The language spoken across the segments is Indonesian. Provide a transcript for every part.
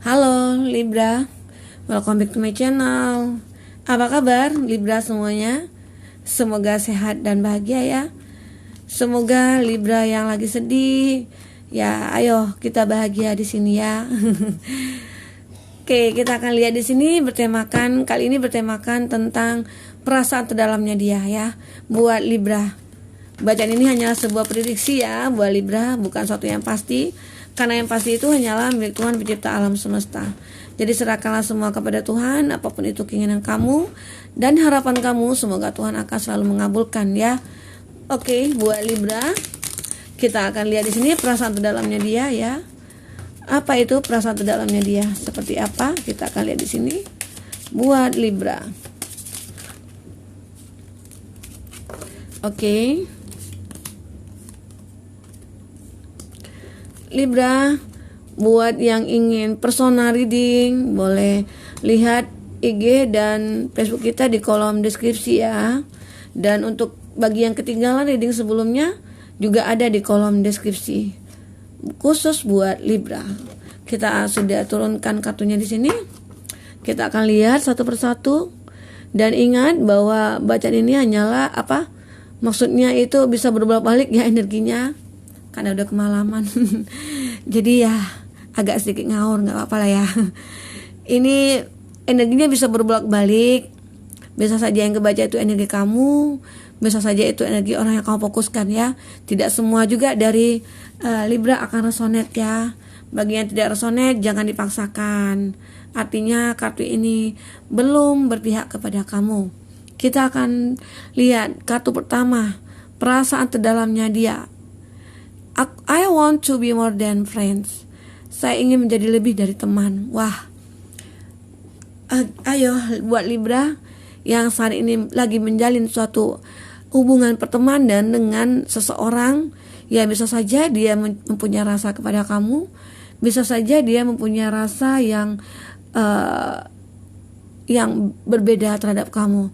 Halo Libra, welcome back to my channel. Apa kabar Libra semuanya? Semoga sehat dan bahagia ya. Semoga Libra yang lagi sedih, ya ayo kita bahagia di sini ya. Oke, kita akan lihat di sini kali ini bertemakan tentang perasaan terdalamnya dia ya, buat Libra. Bacaan ini hanyalah sebuah prediksi ya buat Libra, bukan sesuatu yang pasti. Karena yang pasti itu hanyalah milik Tuhan pencipta alam semesta. Jadi serahkanlah semua kepada Tuhan, apapun itu keinginan kamu dan harapan kamu, semoga Tuhan akan selalu mengabulkan ya. Oke, buat Libra, kita akan lihat di sini perasaan terdalamnya dia ya. Apa itu perasaan terdalamnya dia? Seperti apa? Kita akan lihat di sini buat Libra. Oke. Libra, buat yang ingin personal reading boleh lihat IG dan Facebook kita di kolom deskripsi ya. Dan untuk bagi yang ketinggalan reading sebelumnya juga ada di kolom deskripsi khusus buat Libra. Kita sudah turunkan kartunya di sini. Kita akan lihat satu persatu dan ingat bahwa bacaan ini hanyalah maksudnya itu bisa berbolak-balik ya energinya. Karena udah kemalaman. Jadi ya agak sedikit ngawur, gak apa-apa lah ya. Ini energinya bisa berbolak-balik. Bisa saja yang kebaca itu energi kamu, bisa saja itu energi orang yang kamu fokuskan ya. Tidak semua juga dari Libra akan resonate ya. Bagi yang tidak resonate jangan dipaksakan. Artinya kartu ini belum berpihak kepada kamu. Kita akan lihat kartu pertama, perasaan terdalamnya dia. I want to be more than friends. Saya ingin menjadi lebih dari teman. Wah, ayo buat Libra yang saat ini lagi menjalin suatu hubungan pertemanan dengan seseorang, ya bisa saja dia mempunyai rasa kepada kamu, bisa saja dia mempunyai rasa yang berbeda terhadap kamu.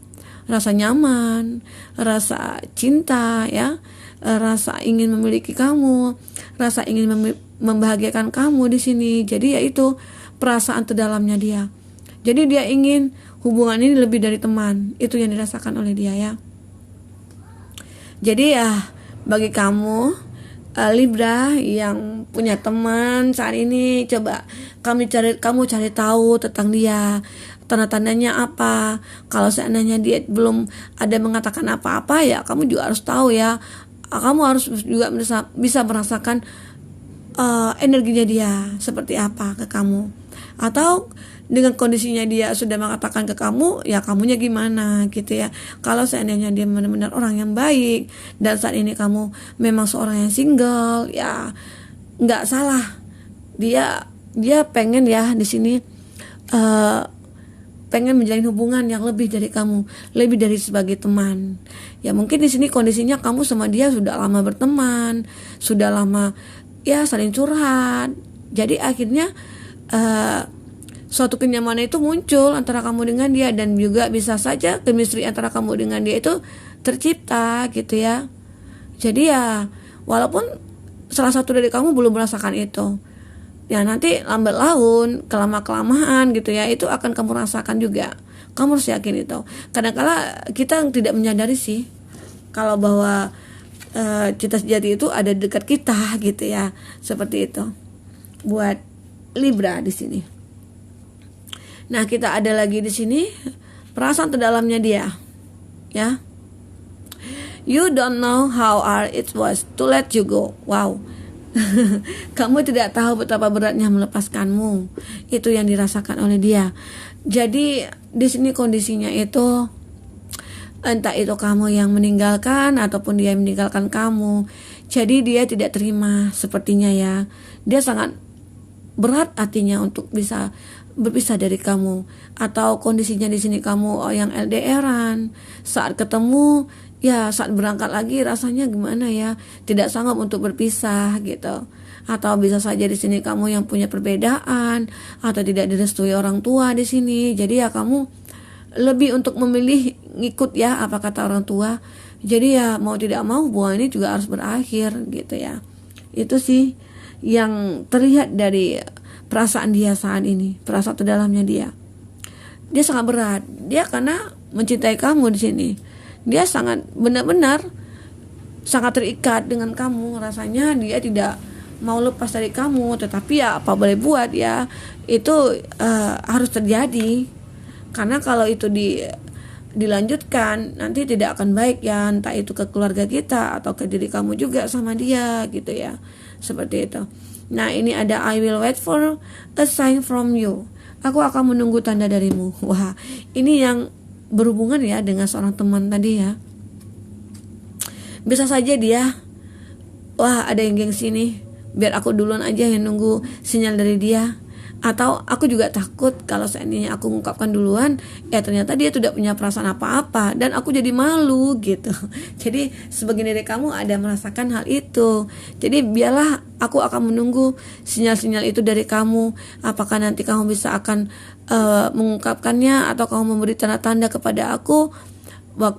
Rasa nyaman, rasa cinta ya, rasa ingin memiliki kamu, rasa ingin membahagiakan kamu di sini. Jadi yaitu perasaan terdalamnya dia. Jadi dia ingin hubungan ini lebih dari teman. Itu yang dirasakan oleh dia ya. Jadi ya bagi kamu Libra yang punya teman saat ini, coba kamu cari tahu tentang dia. Tanda-tandanya apa? Kalau seandainya dia belum ada mengatakan apa-apa ya kamu juga harus tahu ya. Kamu harus juga bisa merasakan energinya dia seperti apa ke kamu. Atau dengan kondisinya dia sudah mengatakan ke kamu, ya kamunya gimana gitu ya. Kalau seandainya dia benar-benar orang yang baik dan saat ini kamu memang seorang yang single, ya nggak salah. Dia pengen ya di sini pengen menjalin hubungan yang lebih dari kamu, lebih dari sebagai teman. Ya mungkin di sini kondisinya kamu sama dia sudah lama berteman, sudah lama ya saling curhat. Jadi akhirnya suatu kenyamanan itu muncul antara kamu dengan dia, dan juga bisa saja chemistry antara kamu dengan dia itu tercipta gitu ya. Jadi ya walaupun salah satu dari kamu belum merasakan itu, ya nanti lambat laun, kelamaan gitu ya, itu akan kamu rasakan juga. Kamu harus yakin itu. Kadang-kala kita tidak menyadari sih kalau bahwa cinta sejati itu ada dekat kita gitu ya. Seperti itu buat Libra di sini. Nah, kita ada lagi di sini perasaan terdalamnya dia. Ya. You don't know how hard it was to let you go. Wow. Kamu tidak tahu betapa beratnya melepaskanmu. Itu yang dirasakan oleh dia. Jadi di sini kondisinya itu entah itu kamu yang meninggalkan ataupun dia yang meninggalkan kamu. Jadi dia tidak terima sepertinya ya. Dia sangat berat hatinya untuk bisa berpisah dari kamu. Atau kondisinya di sini kamu yang LDRan, saat ketemu ya saat berangkat lagi rasanya gimana ya, tidak sanggup untuk berpisah gitu. Atau bisa saja di sini kamu yang punya perbedaan atau tidak direstui orang tua di sini. Jadi ya kamu lebih untuk memilih ngikut ya apa kata orang tua. Jadi ya mau tidak mau hubungan ini juga harus berakhir gitu ya. Itu sih yang terlihat dari perasaan dia saat ini, perasaan terdalamnya dia sangat berat. Dia karena mencintai kamu di sini, dia sangat benar-benar sangat terikat dengan kamu. Rasanya dia tidak mau lepas dari kamu, tetapi ya apa boleh buat ya, itu harus terjadi. Karena kalau itu dilanjutkan nanti tidak akan baik ya, entah itu ke keluarga kita atau ke diri kamu juga sama dia gitu ya, seperti itu. Nah ini ada I will wait for a sign from you. Aku akan menunggu tanda darimu. Wah, ini yang berhubungan ya dengan seorang teman tadi ya. Bisa saja dia, wah ada yang gengsi nih, biar aku duluan aja yang nunggu sinyal dari dia. Atau aku juga takut kalau seandainya aku mengungkapkan duluan, ya ternyata dia tidak punya perasaan apa-apa dan aku jadi malu gitu. Jadi sebagian dari kamu ada merasakan hal itu. Jadi biarlah aku akan menunggu sinyal-sinyal itu dari kamu. Apakah nanti kamu bisa akan mengungkapkannya atau kamu memberi tanda-tanda kepada aku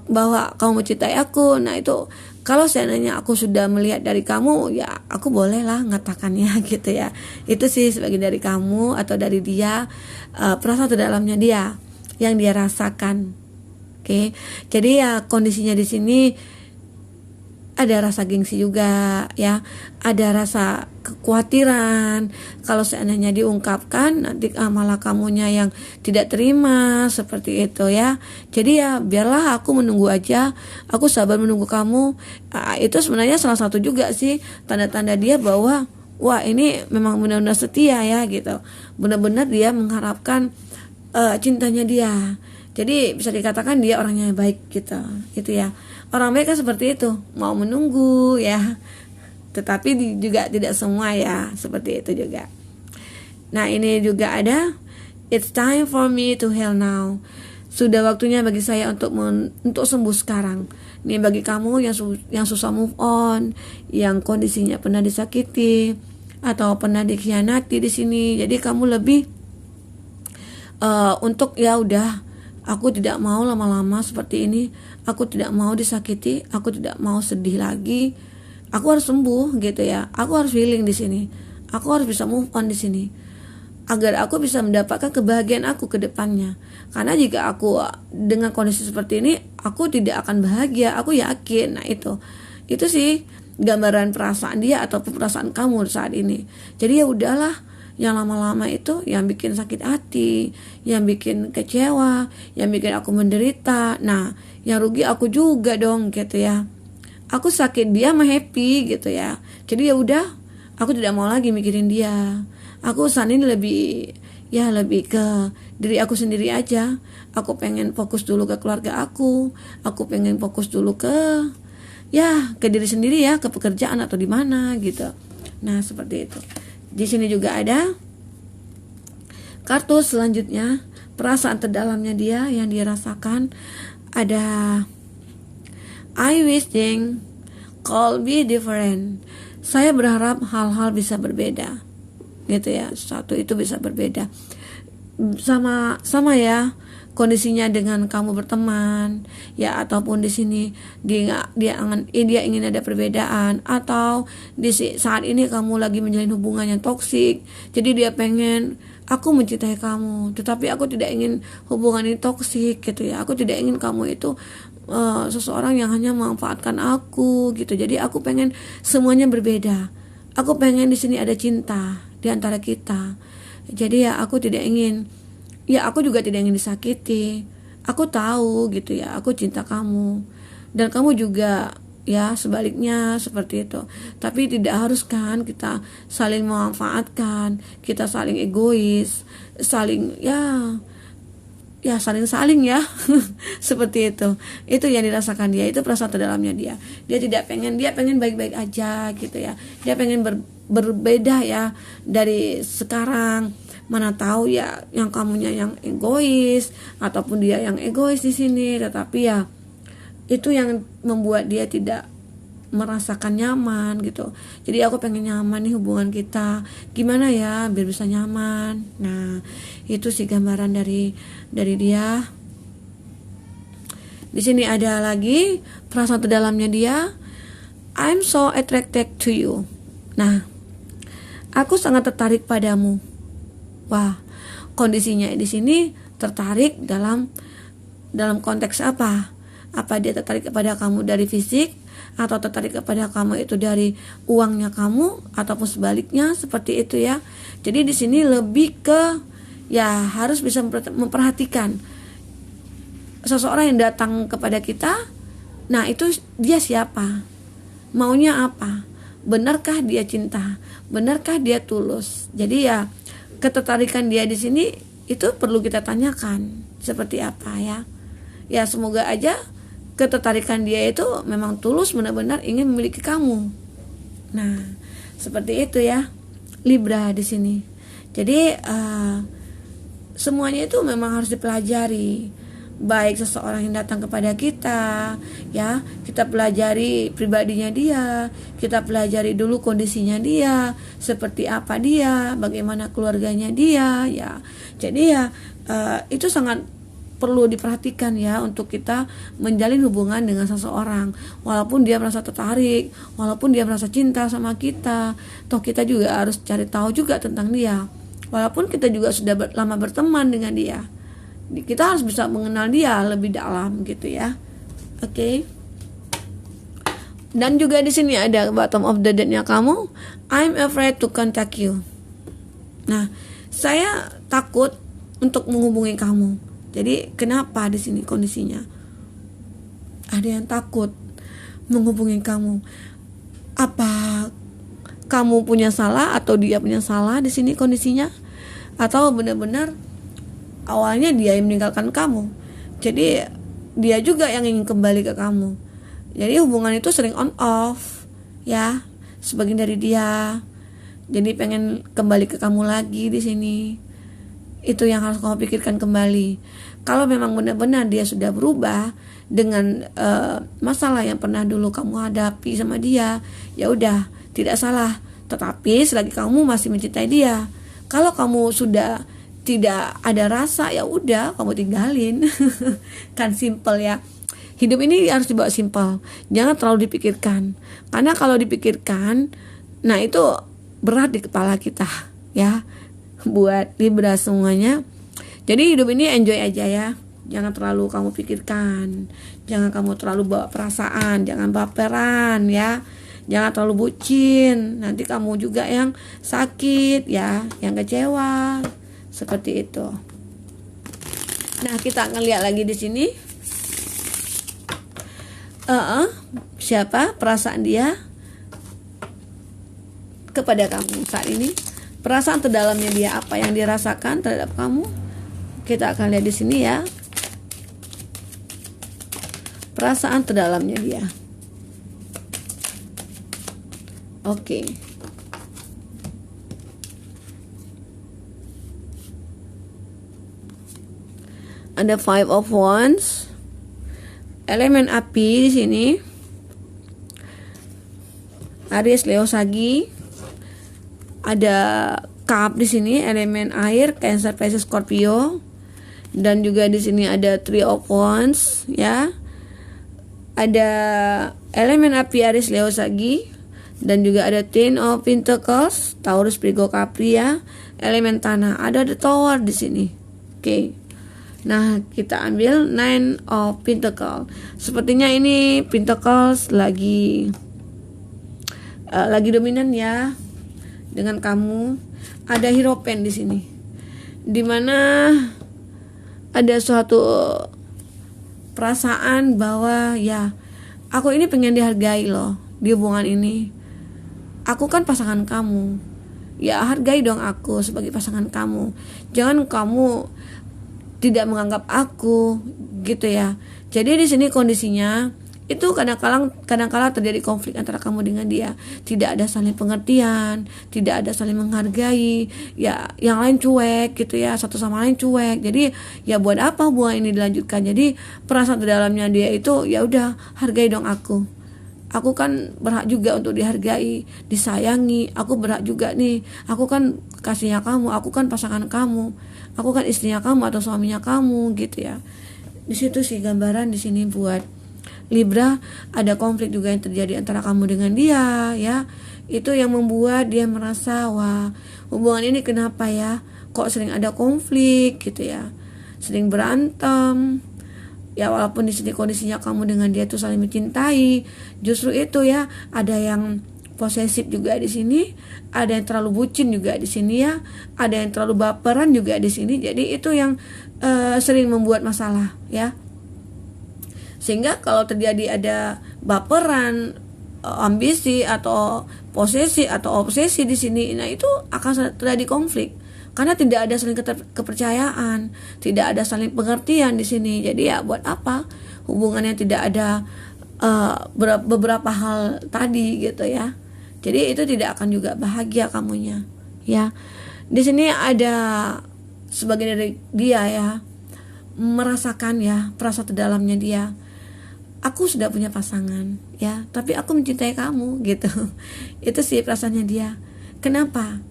bahwa kamu mencintai aku. Nah itu kalau seandainya aku sudah melihat dari kamu, ya aku bolehlah ngatakannya gitu ya. Itu sih sebagian dari kamu atau dari dia, perasaan terdalamnya dia yang dia rasakan. Oke. Jadi ya kondisinya di sini ada rasa gengsi juga ya, ada rasa kekhawatiran kalau seandainya diungkapkan nanti malah kamunya yang tidak terima seperti itu ya. Jadi ya biarlah aku menunggu aja, aku sabar menunggu kamu. Itu sebenarnya salah satu juga sih tanda-tanda dia bahwa wah ini memang benar-benar setia ya gitu, benar-benar dia mengharapkan cintanya dia. Jadi bisa dikatakan dia orangnya baik gitu, itu ya. Orang baik kan seperti itu, mau menunggu ya, tetapi juga tidak semua ya, seperti itu juga. Nah ini juga ada, it's time for me to heal now. Sudah waktunya bagi saya untuk sembuh sekarang. Ini bagi kamu yang susah move on, yang kondisinya pernah disakiti atau pernah dikhianati di sini. Jadi kamu lebih untuk ya udah, aku tidak mau lama-lama seperti ini. Aku tidak mau disakiti, aku tidak mau sedih lagi. Aku harus sembuh gitu ya. Aku harus healing di sini. Aku harus bisa move on di sini, agar aku bisa mendapatkan kebahagiaan aku ke depannya. Karena jika aku dengan kondisi seperti ini, aku tidak akan bahagia, aku yakin. Nah itu sih gambaran perasaan dia atau perasaan kamu saat ini. Jadi ya udahlah, yang lama-lama itu yang bikin sakit hati, yang bikin kecewa, yang bikin aku menderita. Nah yang rugi aku juga dong gitu ya. Aku sakit, dia mah happy gitu ya. Jadi ya udah, aku tidak mau lagi mikirin dia. Aku saat ini lebih ke diri aku sendiri aja. Aku pengen fokus dulu ke keluarga aku. Aku pengen fokus dulu ke diri sendiri ya, ke pekerjaan atau di mana gitu. Nah seperti itu. Di sini juga ada kartu selanjutnya, perasaan terdalamnya dia yang dia rasakan. Ada I wish things could be different. Saya berharap hal-hal bisa berbeda gitu ya, satu itu bisa berbeda sama ya kondisinya dengan kamu berteman ya, ataupun di sini dia ingin ada perbedaan, atau di saat ini kamu lagi menjalin hubungan yang toksik. Jadi dia pengen, aku mencintai kamu tetapi aku tidak ingin hubungan ini toksik gitu ya. Aku tidak ingin kamu itu seseorang yang hanya memanfaatkan aku gitu. Jadi aku pengen semuanya berbeda. Aku pengen di sini ada cinta di antara kita. Jadi ya aku tidak ingin, ya aku juga tidak ingin disakiti. Aku tahu gitu ya, aku cinta kamu dan kamu juga ya, sebaliknya seperti itu. Tapi tidak harus kan kita saling memanfaatkan, kita saling egois, saling saling ya seperti itu yang dirasakan dia. Itu perasaan terdalamnya dia tidak pengen, dia pengen baik-baik aja gitu ya. Dia pengen berbeda ya dari sekarang. Mana tahu ya yang kamunya yang egois ataupun dia yang egois di sini. Tetapi ya itu yang membuat dia tidak merasakan nyaman gitu. Jadi aku pengen nyaman nih hubungan kita, gimana ya biar bisa nyaman. Nah itu sih gambaran dari dia. Di sini ada lagi perasaan terdalamnya dia, I'm so attracted to you. Nah aku sangat tertarik padamu. Wah, kondisinya di sini tertarik dalam konteks apa? Apa dia tertarik kepada kamu dari fisik, atau tertarik kepada kamu itu dari uangnya kamu, ataupun sebaliknya seperti itu ya. Jadi di sini lebih ke ya harus bisa memperhatikan seseorang yang datang kepada kita. Nah, itu dia siapa? Maunya apa? Benarkah dia cinta? Benarkah dia tulus? Jadi ya ketertarikan dia di sini itu perlu kita tanyakan seperti apa ya. Ya semoga aja ketertarikan dia itu memang tulus, benar-benar ingin memiliki kamu. Nah, seperti itu ya Libra di sini. Jadi semuanya itu memang harus dipelajari. Baik seseorang yang datang kepada kita, ya, kita pelajari pribadinya dia, kita pelajari dulu kondisinya dia, seperti apa dia, bagaimana keluarganya dia, ya. Jadi ya itu sangat perlu diperhatikan ya untuk kita menjalin hubungan dengan seseorang. Walaupun dia merasa tertarik, walaupun dia merasa cinta sama kita, toh kita juga harus cari tahu juga tentang dia. Walaupun kita juga sudah lama berteman dengan dia, kita harus bisa mengenal dia lebih dalam gitu ya. Oke. Dan juga di sini ada bottom of the deck-nya kamu, I'm afraid to contact you. Nah, saya takut untuk menghubungi kamu. Jadi kenapa di sini kondisinya? Ada yang takut menghubungi kamu. Apa kamu punya salah atau dia punya salah di sini kondisinya? Atau benar-benar awalnya dia yang meninggalkan kamu, jadi dia juga yang ingin kembali ke kamu. Jadi hubungan itu sering on off ya, sebagian dari dia. Jadi pengen kembali ke kamu lagi di sini. Itu yang harus kamu pikirkan kembali. Kalau memang benar-benar dia sudah berubah dengan masalah yang pernah dulu kamu hadapi sama dia, ya udah, tidak salah. Tetapi selagi kamu masih mencintai dia, kalau kamu sudah tidak ada rasa, ya udah kamu tinggalin. Kan simple ya. Hidup ini harus dibawa simple, jangan terlalu dipikirkan. Karena kalau dipikirkan, nah itu berat di kepala kita ya. Buat Libra semuanya, jadi hidup ini enjoy aja ya. Jangan terlalu kamu pikirkan, jangan kamu terlalu bawa perasaan, jangan baperan ya. Jangan terlalu bucin, nanti kamu juga yang sakit ya, yang kecewa. Seperti itu. Nah, kita akan lihat lagi di sini. Siapa perasaan dia kepada kamu saat ini? Perasaan terdalamnya dia, apa yang dirasakan terhadap kamu? Kita akan lihat di sini ya. Perasaan terdalamnya dia. Oke. Ada Five of Wands. Elemen api di sini. Aries, Leo, Sagi. Ada Cup di sini, elemen air, Cancer, Pisces, Scorpio. Dan juga di sini ada Three of Wands ya. Ada elemen api Aries, Leo, Sagi. Dan juga ada Ten of Pentacles, Taurus, Virgo, Capri ya. Elemen tanah, ada The Tower di sini. Oke. Nah, kita ambil Nine of Pentacles. Sepertinya ini Pentacles lagi dominan ya dengan kamu. Ada Hierophant di sini, dimana ada suatu perasaan bahwa ya aku ini pengen dihargai loh di hubungan ini. Aku kan pasangan kamu, ya hargai dong aku sebagai pasangan kamu. Jangan kamu tidak menganggap aku gitu ya. Jadi di sini kondisinya itu kadang-kala terjadi konflik antara kamu dengan dia. Tidak ada saling pengertian, tidak ada saling menghargai. Ya, yang lain cuek gitu ya, satu sama lain cuek. Jadi ya buat apa hubungan ini dilanjutkan? Jadi perasaan terdalamnya dia itu ya udah, hargai dong aku. Aku kan berhak juga untuk dihargai, disayangi. Aku berhak juga nih. Aku kan kasihnya kamu, aku kan pasangan kamu. Aku kan istrinya kamu atau suaminya kamu gitu ya. Di situ sih gambaran di sini buat Libra. Ada konflik juga yang terjadi antara kamu dengan dia ya. Itu yang membuat dia merasa, wah, hubungan ini kenapa ya? kok sering ada konflik gitu ya, sering berantem. Ya walaupun di sini kondisinya kamu dengan dia tuh saling mencintai, justru itu ya, ada yang posesif juga di sini, ada yang terlalu bucin juga di sini ya, ada yang terlalu baperan juga di sini. Jadi itu yang sering membuat masalah ya. Sehingga kalau terjadi ada baperan, ambisi atau posesi atau obsesi di sini, nah itu akan terjadi konflik. Karena tidak ada saling kepercayaan, tidak ada saling pengertian di sini. Jadi ya buat apa hubungannya tidak ada beberapa hal tadi gitu ya. Jadi itu tidak akan juga bahagia kamunya ya. Di sini ada sebagian dari dia ya, merasakan ya perasaan terdalamnya dia. Aku sudah punya pasangan ya, tapi aku mencintai kamu gitu. Itu sih perasaannya dia. Kenapa?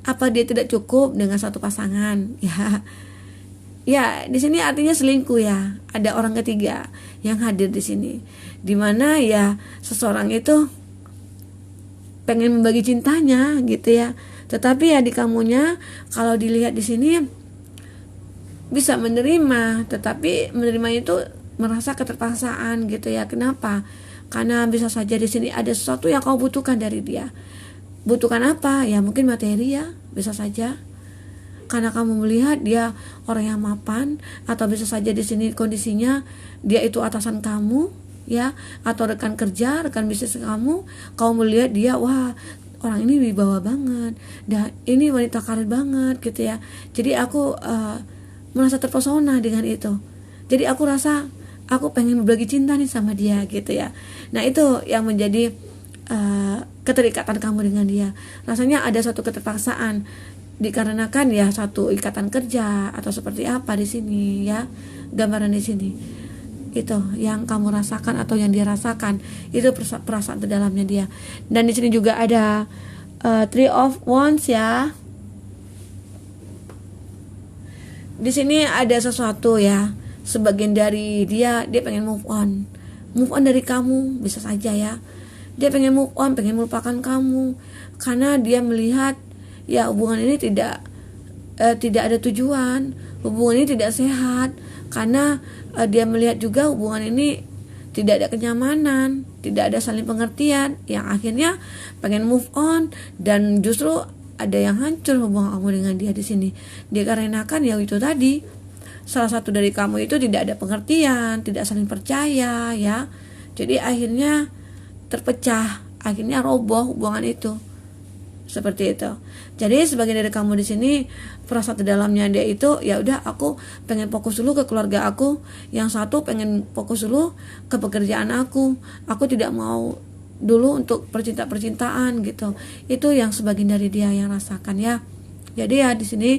Apa dia tidak cukup dengan satu pasangan ya? Ya di sini artinya selingkuh ya. Ada orang ketiga yang hadir di sini, dimana ya seseorang itu pengen membagi cintanya gitu ya. Tetapi ya di kamunya kalau dilihat di sini bisa menerima, tetapi menerimanya itu merasa keterpaksaan gitu ya. Kenapa? Karena bisa saja di sini ada sesuatu yang kau butuhkan dari dia. Butuhkan apa? Ya mungkin materi ya, bisa saja. Karena kamu melihat dia orang yang mapan, atau bisa saja di sini kondisinya dia itu atasan kamu ya, atau rekan kerja, rekan bisnis kamu. Kamu melihat dia, wah orang ini wibawa banget, dan ini wanita karir banget gitu ya. Jadi aku merasa terpesona dengan itu. Jadi aku rasa aku pengen berbagi cinta nih sama dia gitu ya. Nah itu yang menjadi keterikatan kamu dengan dia. Rasanya ada suatu keterpaksaan dikarenakan ya satu ikatan kerja atau seperti apa di sini ya, gambaran di sini. Itu yang kamu rasakan atau yang dia rasakan, itu perasaan terdalamnya dia. Dan di sini juga ada Three of Wands ya. Di sini ada sesuatu ya, sebagian dari dia pengen move on dari kamu, bisa saja ya. Dia pengen move on, pengen melupakan kamu, karena dia melihat ya hubungan ini tidak ada tujuan, hubungan ini tidak sehat, karena dia melihat juga hubungan ini tidak ada kenyamanan, tidak ada saling pengertian, yang akhirnya pengen move on. Dan justru ada yang hancur hubungan kamu dengan dia di sini. Dikarenakan ya itu tadi, salah satu dari kamu itu tidak ada pengertian, tidak saling percaya ya. Jadi akhirnya terpecah, akhirnya roboh hubungan itu. Seperti itu. Jadi sebagian dari kamu di sini perasaan terdalamnya dia itu, ya udah aku pengen fokus dulu ke keluarga aku, yang satu pengen fokus dulu ke pekerjaan aku tidak mau dulu untuk percintaan gitu. Itu yang sebagian dari dia yang rasakan ya. Jadi ya di sini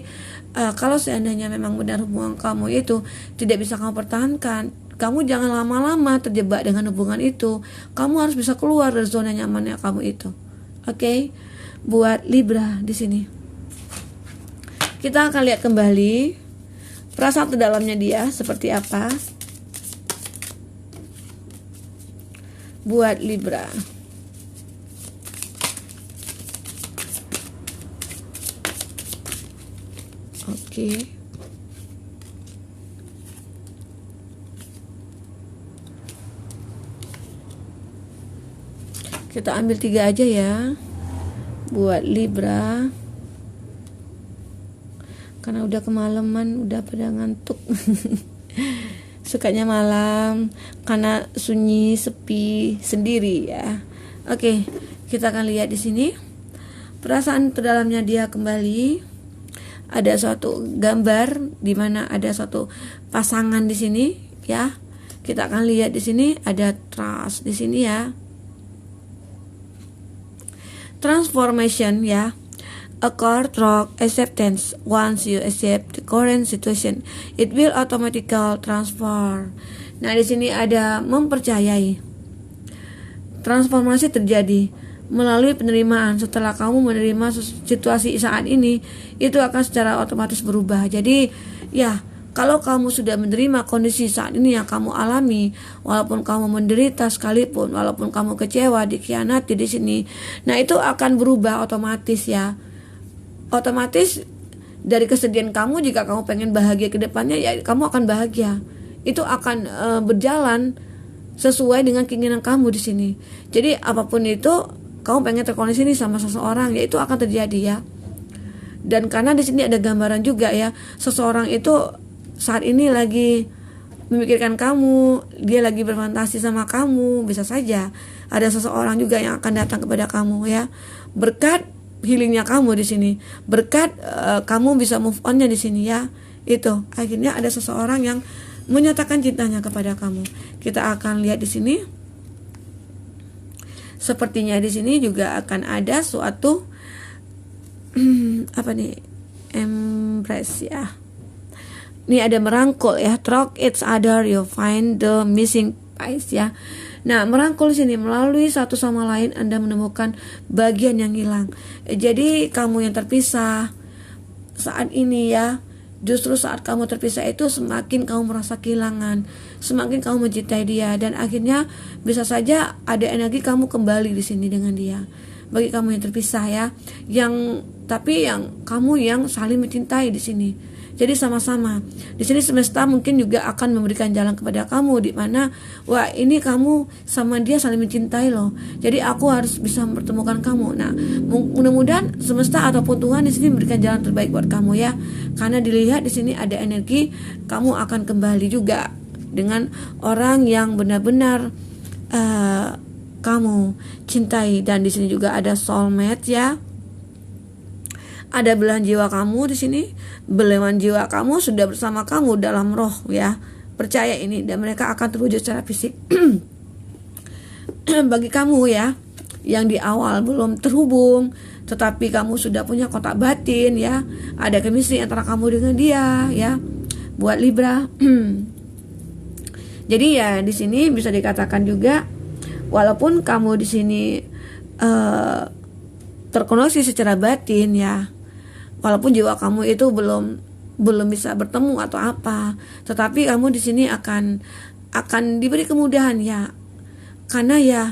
kalau seandainya memang benar hubungan kamu itu tidak bisa kamu pertahankan, kamu jangan lama-lama terjebak dengan hubungan itu. Kamu harus bisa keluar dari zona nyamannya kamu itu. Oke? Buat Libra di sini, kita akan lihat kembali perasaan terdalamnya dia seperti apa. Buat Libra, oke. Kita ambil 3 aja ya buat Libra, karena udah kemalaman, udah pada ngantuk. Sukanya malam karena sunyi, sepi, sendiri ya. Oke, kita akan lihat di sini perasaan terdalamnya dia kembali. Ada suatu gambar di mana ada suatu pasangan di sini ya. Kita akan lihat di sini ada trust di sini ya. Transformation ya, a card through acceptance. Once you accept the current situation, it will automatically transform. Nah di sini ada mempercayai. Transformasi terjadi melalui penerimaan. Setelah kamu menerima situasi saat ini, itu akan secara otomatis berubah. Jadi ya, kalau kamu sudah menerima kondisi saat ini yang kamu alami, walaupun kamu menderita sekalipun, walaupun kamu kecewa, dikhianati di sini, nah itu akan berubah otomatis ya. Otomatis dari kesedihan kamu, jika kamu pengen bahagia ke depannya, ya kamu akan bahagia. Itu akan berjalan sesuai dengan keinginan kamu di sini. Jadi apapun itu, kamu pengen terkoneksi nih sama seseorang, ya itu akan terjadi ya. Dan karena di sini ada gambaran juga ya, seseorang itu saat ini lagi memikirkan kamu, dia lagi berfantasi sama kamu. Bisa saja ada seseorang juga yang akan datang kepada kamu ya, berkat healingnya kamu di sini, berkat kamu bisa move onnya di sini ya. Itu akhirnya ada seseorang yang menyatakan cintanya kepada kamu. Kita akan lihat di sini. Sepertinya di sini juga akan ada suatu apa nih? Embrace ya. Ini ada merangkul ya, through each other you find the missing piece ya. Nah, merangkul sini melalui satu sama lain Anda menemukan bagian yang hilang. Jadi kamu yang terpisah saat ini ya, justru saat kamu terpisah itu semakin kamu merasa kehilangan, semakin kamu mencintai dia, dan akhirnya bisa saja ada energi kamu kembali di sini dengan dia. Bagi kamu yang terpisah ya, yang kamu yang saling mencintai di sini. Jadi sama-sama di sini semesta mungkin juga akan memberikan jalan kepada kamu, di mana wah ini kamu sama dia saling mencintai loh. Jadi aku harus bisa mempertemukan kamu. Nah, mudah-mudahan semesta ataupun Tuhan di sini memberikan jalan terbaik buat kamu ya. Karena dilihat di sini ada energi kamu akan kembali juga dengan orang yang benar-benar kamu cintai, dan di sini juga ada soulmate ya. Ada belahan jiwa kamu di sini, belahan jiwa kamu sudah bersama kamu dalam roh ya. Percaya ini, dan mereka akan terwujud secara fisik. Bagi kamu ya, yang di awal belum terhubung, tetapi kamu sudah punya kotak batin ya, ada chemistry antara kamu dengan dia ya. Buat Libra. Jadi ya di sini bisa dikatakan juga, walaupun kamu di sini terkoneksi secara batin ya, walaupun jiwa kamu itu belum bisa bertemu atau apa, tetapi kamu di sini akan diberi kemudahan ya, karena ya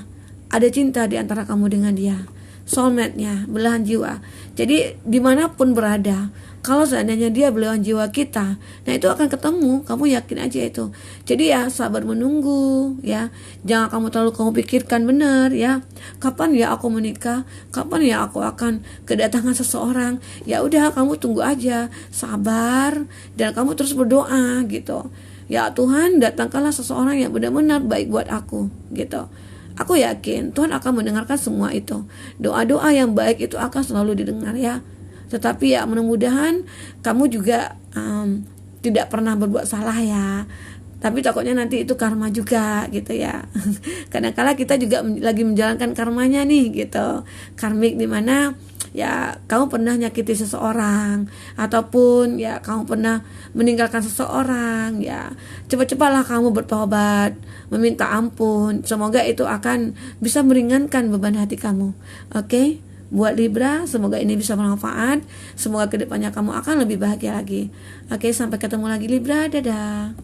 ada cinta di antara kamu dengan dia, soulmate-nya, belahan jiwa. Jadi dimanapun berada, kalau seandainya dia belahan jiwa kita, nah itu akan ketemu, kamu yakin aja itu. Jadi ya sabar menunggu ya, jangan kamu pikirkan benar ya, kapan ya aku menikah, kapan ya aku akan kedatangan seseorang. Ya udah, kamu tunggu aja, sabar, dan kamu terus berdoa gitu. Ya Tuhan, datangkanlah seseorang yang benar-benar baik buat aku gitu. Aku yakin Tuhan akan mendengarkan semua itu. Doa-doa yang baik itu akan selalu didengar ya. Tetapi ya mudah-mudahan kamu juga tidak pernah berbuat salah ya. Tapi takutnya nanti itu karma juga gitu ya. Kadang-kala kita juga lagi menjalankan karmanya nih gitu. Karmik, dimana ya kamu pernah nyakiti seseorang, ataupun ya kamu pernah meninggalkan seseorang ya. Cepat-cepatlah kamu bertobat, meminta ampun. Semoga itu akan bisa meringankan beban hati kamu. Oke? Buat Libra, semoga ini bisa bermanfaat. Semoga kedepannya kamu akan lebih bahagia lagi. Oke, sampai ketemu lagi Libra. Dadah.